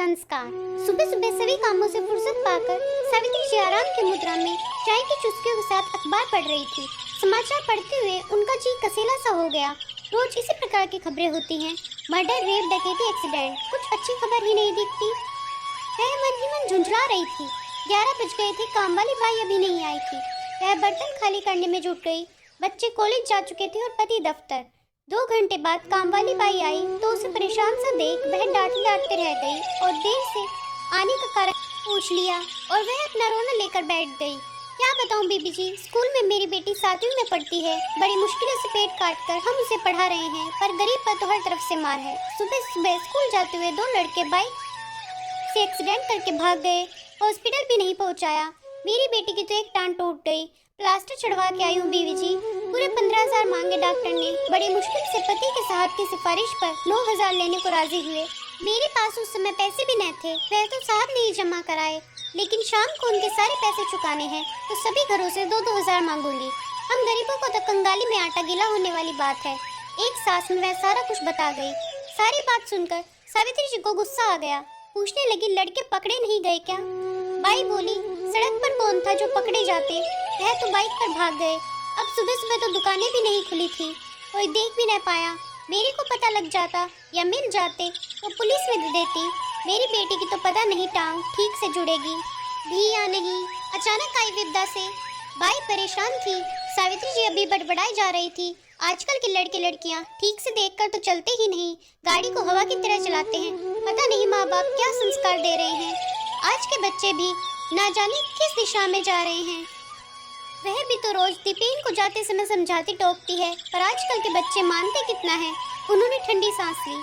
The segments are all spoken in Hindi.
संस्कार। सुबह सुबह सभी कामों से फुर्सत पाकर सावित्री जी आराम की मुद्रा में चाय की चुस्कियों के साथ अखबार पढ़ रही थी। समाचार पढ़ते हुए उनका जी कसेला सा हो गया। रोज इसी प्रकार की खबरें होती हैं, मर्डर, रेप, डकैती, एक्सीडेंट, कुछ अच्छी खबर ही नहीं दिखती। वह मन ही मन झुंझला रही थी। 11 बज गए थे, काम वाली बाई अभी नहीं आई थी। वह बर्तन खाली करने में जुट गई। बच्चे कॉलेज जा चुके थे और पति दफ्तर। 2 घंटे बाद काम वाली बाई आई तो उसे परेशान सा देख वह डांटते डांटते रह गई और देर से आने का कारण पूछ लिया और वह अपना रोना लेकर बैठ गई। क्या बताऊं बीबी जी, स्कूल में मेरी बेटी 7वीं में पढ़ती है। बड़ी मुश्किल से पेट काट कर हम उसे पढ़ा रहे हैं, पर गरीब पर तो हर तरफ से मार है। सुबह सुबह स्कूल जाते हुए 2 लड़के बाइक से एक्सीडेंट करके भाग गए, हॉस्पिटल भी नहीं पहुंचाया। मेरी बेटी की तो एक टांग टूट गई, प्लास्टर चढ़वा के आई हूँ बीवी जी। पूरे 15,000 मांगे डॉक्टर ने। बड़ी मुश्किल से पति के साहब की सिफारिश पर 9,000 लेने को राजी हुए। मेरे पास उस समय पैसे भी न थे, वह तो साहब ने ही जमा कराए, लेकिन शाम को उनके सारे पैसे चुकाने हैं तो सभी घरों से 2-2 हज़ार मांगूंगी। हम गरीबों को तो कंगाली में आटा गीला होने वाली बात है। एक सांस में वह सारा कुछ बता गई। सारी बात सुनकर सावित्री जी को गुस्सा आ गया। पूछने लगी, लड़के पकड़े नहीं गए क्या? बाई बोली, सड़क पर कौन था जो पकड़े जाते, वह तो बाइक पर भाग गए। अब सुबह सुबह तो दुकानें भी नहीं खुली थी, कोई देख भी न पाया। मेरे को पता लग जाता या मिल जाते तो पुलिस में दे देती। मेरी बेटी की तो पता नहीं टांग ठीक से जुड़ेगी भी या नहीं। अचानक आई विपदा से बाई परेशान थी। सावित्री जी अभी बड़बड़ाई जा रही थी। आजकल के लड़के लड़कियां ठीक से देखकर तो चलते ही नहीं, गाड़ी को हवा की तरह चलाते हैं। पता नहीं माँ बाप क्या संस्कार दे रहे हैं। आज के बच्चे भी ना जाने किस दिशा में जा रहे हैं। वह भी तो रोज दीपेन को जाते समय समझाती टोकती है, पर आजकल के बच्चे मानते कितना है। उन्होंने ठंडी सांस ली।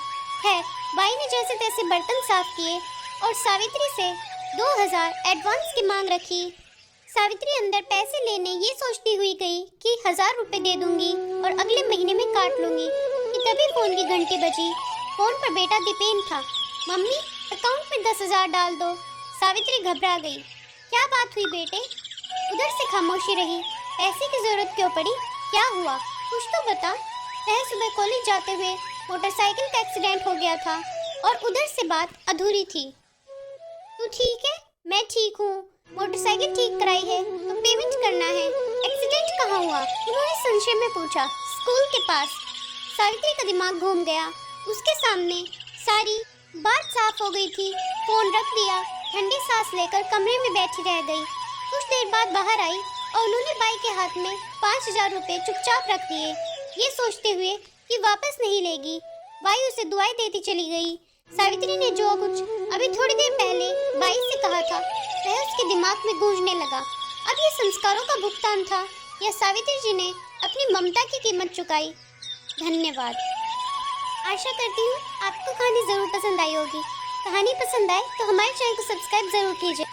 है, बाई ने जैसे तैसे बर्तन साफ किए और सावित्री से 2,000 एडवांस की मांग रखी। सावित्री अंदर पैसे लेने ये सोचती हुई गई कि 1,000 रुपए दे दूंगी और अगले महीने में काट लूंगी कि तभी फोन की घंटी बजी। फोन पर बेटा दीपेन था। मम्मी, अकाउंट में 10,000 डाल दो। सावित्री घबरा गई। क्या बात हुई बेटे? उधर से खामोशी रही। पैसे की जरूरत क्यों पड़ी? क्या हुआ? कुछ तो बता। वह सुबह कॉलेज जाते हुए मोटरसाइकिल का एक्सीडेंट हो गया था और उधर से बात अधूरी थी। तू ठीक है? मैं ठीक हूँ। मोटरसाइकिल ठीक कराई है तो पेमेंट करना है। एक्सीडेंट कहाँ हुआ? उन्होंने संशय में पूछा। स्कूल के पास। सावित्री का दिमाग घूम गया। उसके सामने सारी बात साफ हो गई थी। फोन रख दिया, ठंडी सांस लेकर कमरे में बैठी रह गई। कुछ देर बाद बाहर आई और उन्होंने बाई के हाथ में 5,000 रुपए चुपचाप रख दिए, ये सोचते हुए कि वापस नहीं लेगी। बाई उसे दुआएं देती चली गई। सावित्री ने जो कुछ अभी थोड़ी देर पहले बाई से कहा था वह उसके दिमाग में गूंजने लगा। अब ये संस्कारों का भुगतान था या सावित्री जी ने अपनी ममता की कीमत चुकाई? धन्यवाद। आशा करती हूँ आपको कहानी जरूर पसंद आई होगी। कहानी पसंद आए तो हमारे चैनल को सब्सक्राइब जरूर कीजिए।